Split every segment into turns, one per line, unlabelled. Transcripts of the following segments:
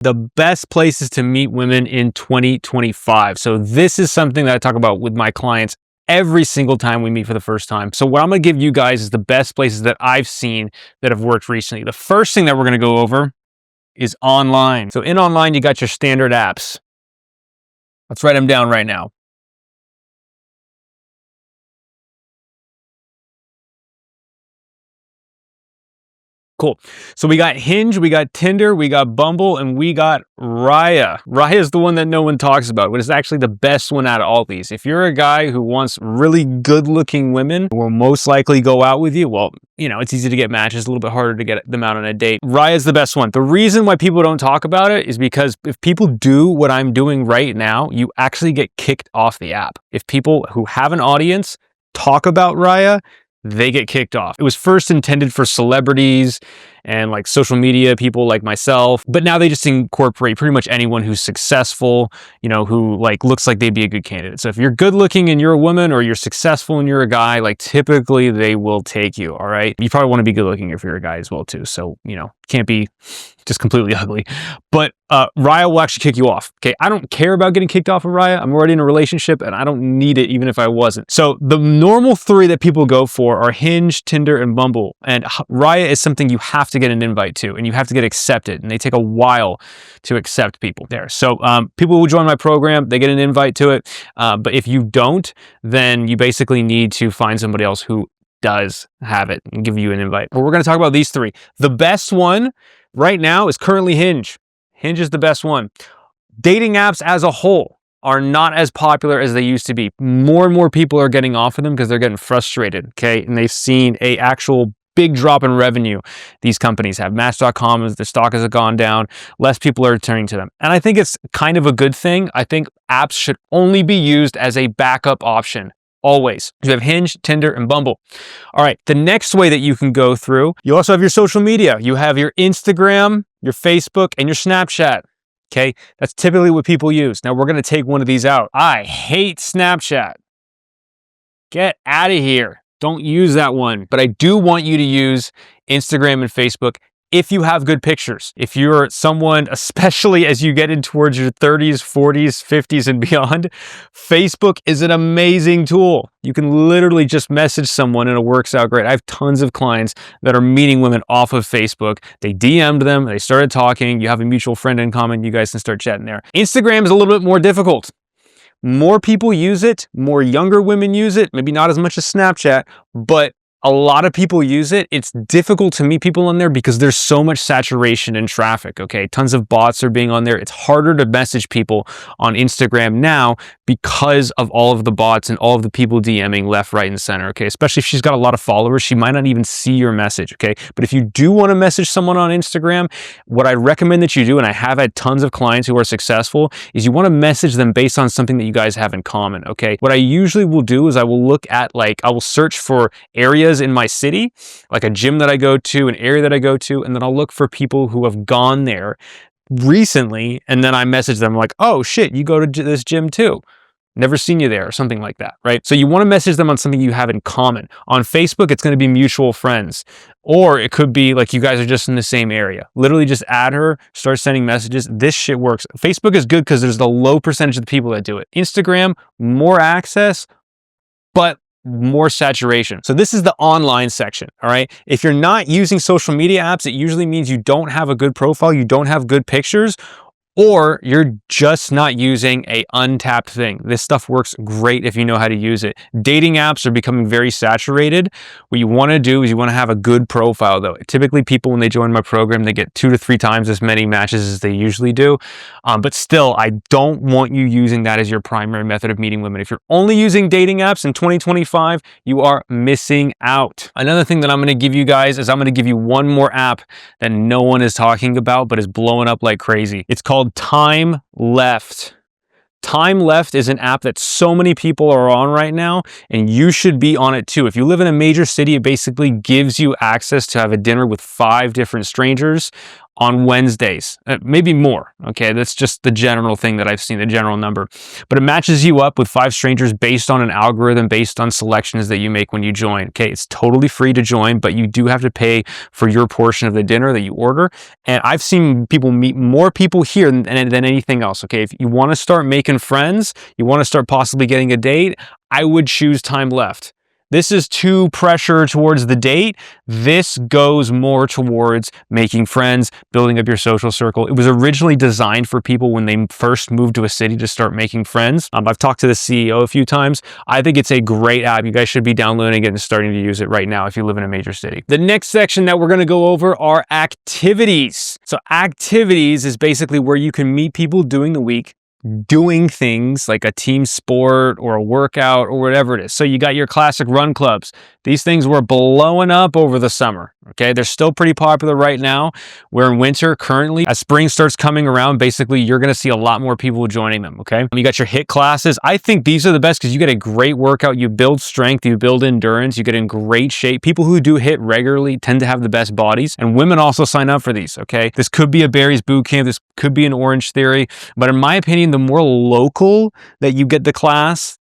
the best places to meet women in 2025. So this is something that I talk about with my clients every single time we meet for the first time. So what I'm going to give you guys is the best places that I've seen that have worked recently. The first thing that we're going to go over is online. So in online, you got your standard apps. Let's write them down right now. Cool. So we got Hinge, we got Tinder, we got Bumble, and we got Raya. Raya is the one that no one talks about, but it's actually the best one out of all these. If you're a guy who wants really good-looking women who will most likely go out with you, well, you know, it's easy to get matches, a little bit harder to get them out on a date. Raya is the best one. The reason why people don't talk about it is because if people do what I'm doing right now, you actually get kicked off the app. If people who have an audience talk about Raya, they get kicked off. It was first intended for celebrities and like social media people like myself, but now they just incorporate pretty much anyone who's successful, you know, who like looks like they'd be a good candidate. So if you're good looking and you're a woman, or you're successful and you're a guy, like typically they will take you. All right. You probably want to be good looking if you're a guy as well too. So, you know, can't be just completely ugly, but Raya will actually kick you off. Okay. I don't care about getting kicked off of Raya. I'm already in a relationship and I don't need it even if I wasn't. So the normal three that people go for are Hinge, Tinder, and Bumble. And Raya is something you have to get an invite to, and you have to get accepted, and they take a while to accept people there. So people who join my program, they get an invite to it. But if you don't, then you basically need to find somebody else who does have it and give you an invite. But we're going to talk about these three. The best one right now is currently Hinge. Hinge is the best one. Dating apps as a whole are not as popular as they used to be. More and more people are getting off of them because they're getting frustrated, okay? And they've seen a actual big drop in revenue these companies have. Match.com, as the stock has gone down, less people are turning to them. And I think it's kind of a good thing. I think apps should only be used as a backup option. Always. You have Hinge, Tinder, and Bumble. All right, the next way that you can go through, you also have your social media. You have your Instagram, your Facebook, and your Snapchat. Okay, that's typically what people use. Now we're going to take one of these out. I hate Snapchat. Get out of here. Don't use that one. But I do want you to use Instagram and Facebook if you have good pictures. If you're someone, especially as you get in towards your 30s, 40s, 50s, and beyond, Facebook is an amazing tool. You can literally just message someone and it works out great. I have tons of clients that are meeting women off of Facebook. They DM'd them, they started talking, you have a mutual friend in common, you guys can start chatting there. Instagram is a little bit more difficult. More people use it, more younger women use it, maybe not as much as Snapchat, but a lot of people use it. It's difficult to meet people on there because there's so much saturation in traffic, okay? Tons of bots are being on there. It's harder to message people on Instagram now because of all of the bots and all of the people DMing left, right, and center, okay? Especially if she's got a lot of followers, she might not even see your message, okay? But if you do want to message someone on Instagram, what I recommend that you do, and I have had tons of clients who are successful, is you want to message them based on something that you guys have in common, okay? What I usually will do is I will look at, like, I will search for areas in my city, like a gym that I go to, an area that I go to, and then I'll look for people who have gone there recently, and then I message them like, oh shit, you go to this gym too. Never seen you there, or something like that, right? So you want to message them on something you have in common. On Facebook, it's going to be mutual friends, or it could be like you guys are just in the same area. Literally just add her, start sending messages. This shit works. Facebook is good because there's the low percentage of the people that do it. Instagram, more access, but more saturation. So this is the online section, all right? If you're not using social media apps, it usually means you don't have a good profile, you don't have good pictures, or you're just not using a untapped thing. This stuff works great if you know how to use it. Dating apps are becoming very saturated. What you want to do is you want to have a good profile though. Typically people, when they join my program, they get 2 to 3 times as many matches as they usually do. But still, I don't want you using that as your primary method of meeting women. If you're only using dating apps in 2025, you are missing out. Another thing that I'm going to give you guys is I'm going to give you one more app that no one is talking about, but is blowing up like crazy. It's called Time Left. Time Left is an app that so many people are on right now, and you should be on it too. If you live in a major city, it basically gives you access to have a dinner with 5 different strangers on Wednesdays, maybe more. Okay, that's just the general thing that I've seen, the general number. But it matches you up with 5 strangers based on an algorithm, based on selections that you make when you join. Okay, it's totally free to join, but you do have to pay for your portion of the dinner that you order. And I've seen people meet more people here than anything else. Okay, if you want to start making friends, you want to start possibly getting a date, I would choose time left. This is too pressure towards the date. This goes more towards making friends, building up your social circle. It was originally designed for people when they first moved to a city to start making friends. I've talked to the CEO a few times. I think it's a great app. You guys should be downloading it and starting to use it right now if you live in a major city. The next section that we're going to go over are activities. So activities is basically where you can meet people during the week, doing things like a team sport or a workout or whatever it is. So you got your classic run clubs. These things were blowing up over the summer. Okay, they're still pretty popular right now. We're in winter currently. As spring starts coming around, basically you're going to see a lot more people joining them. Okay, you got your HIIT classes. I think these are the best because you get a great workout. You build strength, you build endurance, you get in great shape. People who do HIIT regularly tend to have the best bodies, and women also sign up for these. Okay, this could be a Barry's boot camp, this could be an Orange Theory, but in my opinion, the more local that you get the class,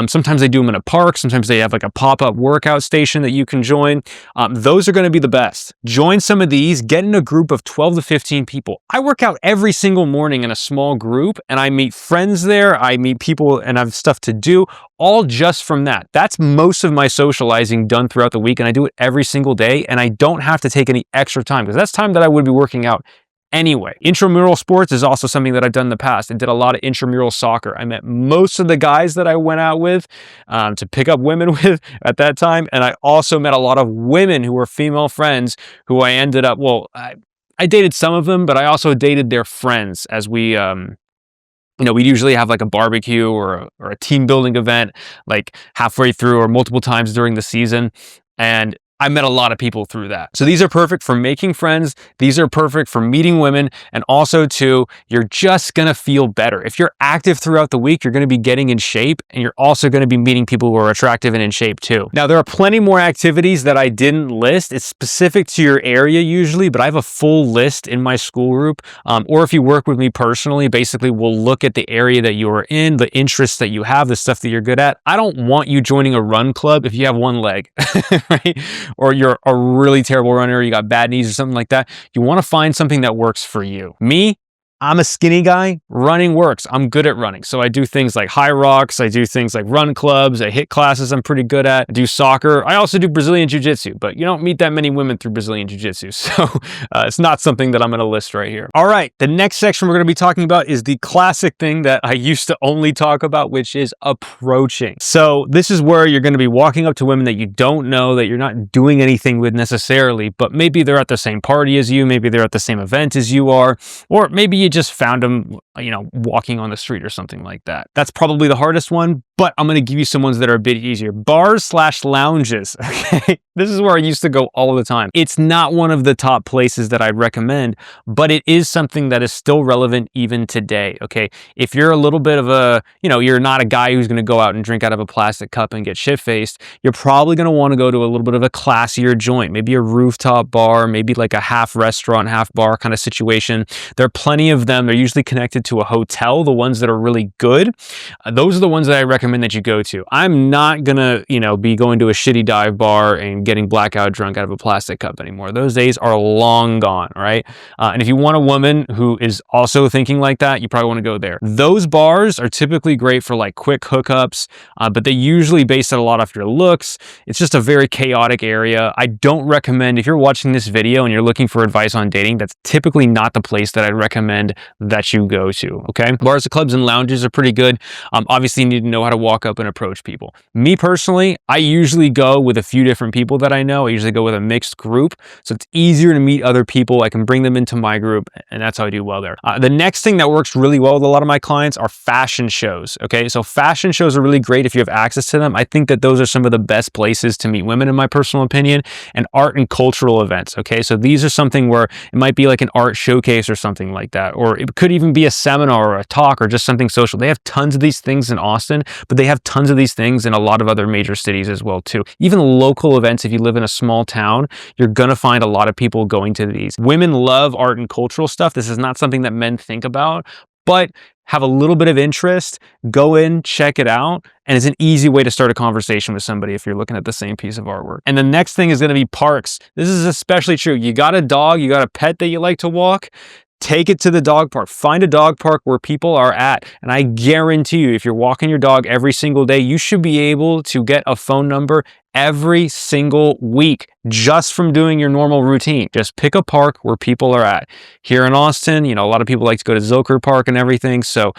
sometimes they do them in a park. Sometimes they have like a pop-up workout station that you can join. Those are going to be the best. Join some of these. Get in a group of 12 to 15 people. I work out every single morning in a small group, and I meet friends there. I meet people and I have stuff to do, all just from that. That's most of my socializing done throughout the week, and I do it every single day, and I don't have to take any extra time because that's time that I would be working out anyway. Intramural sports is also something that I've done in the past. I did a lot of intramural soccer. I met most of the guys that I went out with to pick up women with at that time. And I also met a lot of women who were female friends who I ended up, I dated some of them, but I also dated their friends as we, we'd usually have like a barbecue or a team building event like halfway through or multiple times during the season. And I met a lot of people through that. So these are perfect for making friends. These are perfect for meeting women. And also too, you're just going to feel better. If you're active throughout the week, you're going to be getting in shape, and you're also going to be meeting people who are attractive and in shape too. Now, there are plenty more activities that I didn't list. It's specific to your area usually, but I have a full list in my school group. Or if you work with me personally, basically we'll look at the area that you are in, the interests that you have, the stuff that you're good at. I don't want you joining a run club if you have one leg, right? Or you're a really terrible runner, you got bad knees or something like that. You want to find something that works for you. Me, I'm a skinny guy. Running works. I'm good at running. So I do things like high rocks. I do things like run clubs. I HIIT classes I'm pretty good at. I do soccer. I also do Brazilian Jiu-Jitsu, but you don't meet that many women through Brazilian Jiu-Jitsu. So it's not something that I'm going to list right here. All right. The next section we're going to be talking about is the classic thing that I used to only talk about, which is approaching. So this is where you're going to be walking up to women that you don't know, that you're not doing anything with necessarily, but maybe they're at the same party as you. Maybe they're at the same event as you are, or maybe you just found them, walking on the street or something like that. That's probably the hardest one, but I'm going to give you some ones that are a bit easier. Bars/lounges. Okay. This is where I used to go all the time. It's not one of the top places that I'd recommend, but it is something that is still relevant even today. Okay. If you're a little bit of a, you're not a guy who's going to go out and drink out of a plastic cup and get shit-faced, you're probably going to want to go to a little bit of a classier joint, maybe a rooftop bar, maybe like a half restaurant, half bar kind of situation. There are plenty of them. They're usually connected to a hotel, the ones that are really good. Those are the ones that I recommend that you go to. I'm not going to, be going to a shitty dive bar and getting blackout drunk out of a plastic cup anymore. Those days are long gone, right? And if you want a woman who is also thinking like that, you probably want to go there. Those bars are typically great for like quick hookups, but they usually base it a lot off your looks. It's just a very chaotic area. I don't recommend, if you're watching this video and you're looking for advice on dating, that's typically not the place that I'd recommend that you go to, okay? Bars, clubs, and lounges are pretty good. Obviously, you need to know how to walk up and approach people. Me personally, I usually go with a few different people that I know. I usually go with a mixed group, so it's easier to meet other people. I can bring them into my group, and that's how I do well there. The next thing that works really well with a lot of my clients are fashion shows, okay? So fashion shows are really great if you have access to them. I think that those are some of the best places to meet women, in my personal opinion, and art and cultural events, okay? So these are something where it might be like an art showcase or something like that, or it could even be a seminar or a talk or just something social. They have tons of these things in Austin, but they have tons of these things in a lot of other major cities as well too. Even local events, if you live in a small town, you're gonna find a lot of people going to these. Women love art and cultural stuff. This is not something that men think about, but have a little bit of interest, go in, check it out, and it's an easy way to start a conversation with somebody if you're looking at the same piece of artwork. And the next thing is gonna be parks. This is especially true. You got a dog, you got a pet that you like to walk, take it to the dog park. Find a dog park where people are at. And I guarantee you, if you're walking your dog every single day, you should be able to get a phone number every single week just from doing your normal routine. Just pick a park where people are at. Here in Austin, a lot of people like to go to Zilker Park and everything, so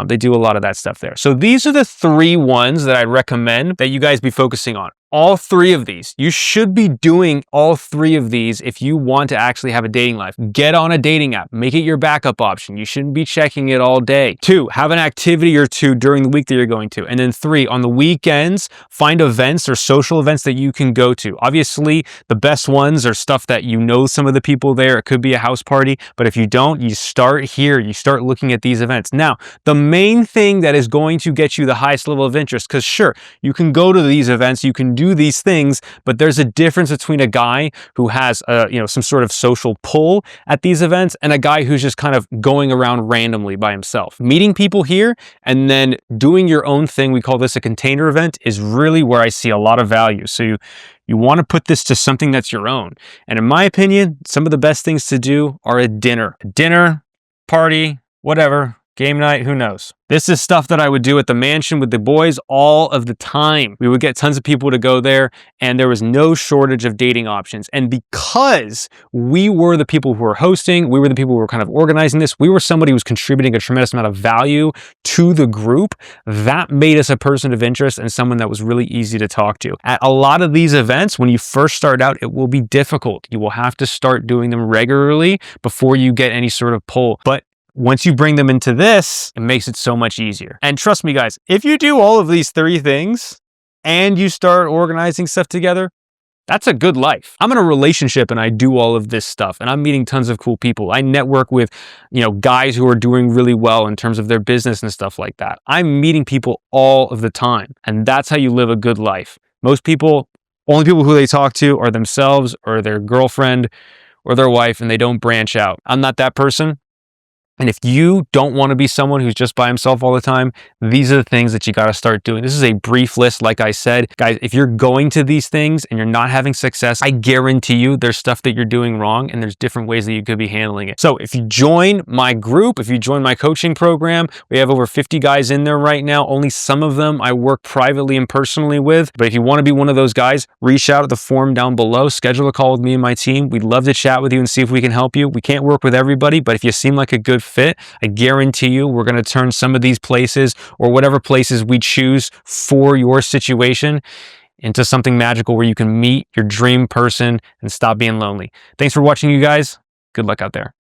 they do a lot of that stuff there. So these are the 3 ones that I'd recommend that you guys be focusing on. All 3 of these. You should be doing all 3 of these if you want to actually have a dating life. Get on a dating app. Make it your backup option. You shouldn't be checking it all day. 2, have an activity or 2 during the week that you're going to. And then 3, on the weekends, find events or social events that you can go to. Obviously, the best ones are stuff that some of the people there. It could be a house party, but if you don't, you start here. You start looking at these events. Now, the main thing that is going to get you the highest level of interest, because sure, you can go to these events, you can do these things, but there's a difference between a guy who has some sort of social pull at these events and a guy who's just kind of going around randomly by himself. Meeting people here and then doing your own thing, we call this a container event, is really where I see a lot of value. So you want to put this to something that's your own. And in my opinion, some of the best things to do are a dinner, party, whatever, game night, who knows? This is stuff that I would do at the mansion with the boys all of the time. We would get tons of people to go there, and there was no shortage of dating options. And because we were the people who were hosting, we were the people who were kind of organizing this, we were somebody who was contributing a tremendous amount of value to the group, that made us a person of interest and someone that was really easy to talk to. At a lot of these events, when you first start out, it will be difficult. You will have to start doing them regularly before you get any sort of pull. But once you bring them into this, it makes it so much easier. And trust me, guys, if you do all of these 3 things and you start organizing stuff together, that's a good life. I'm in a relationship and I do all of this stuff and I'm meeting tons of cool people. I network with, guys who are doing really well in terms of their business and stuff like that. I'm meeting people all of the time, and that's how you live a good life. Most people, only people who they talk to are themselves or their girlfriend or their wife, and they don't branch out. I'm not that person. And if you don't want to be someone who's just by himself all the time, these are the things that you got to start doing. This is a brief list, like I said. Guys, if you're going to these things and you're not having success, I guarantee you there's stuff that you're doing wrong and there's different ways that you could be handling it. So if you join my group, if you join my coaching program, we have over 50 guys in there right now. Only some of them I work privately and personally with. But if you want to be one of those guys, reach out at the form down below, schedule a call with me and my team. We'd love to chat with you and see if we can help you. We can't work with everybody, but if you seem like a good fit, I guarantee you we're going to turn some of these places or whatever places we choose for your situation into something magical where you can meet your dream person and stop being lonely. Thanks for watching, you guys. Good luck out there.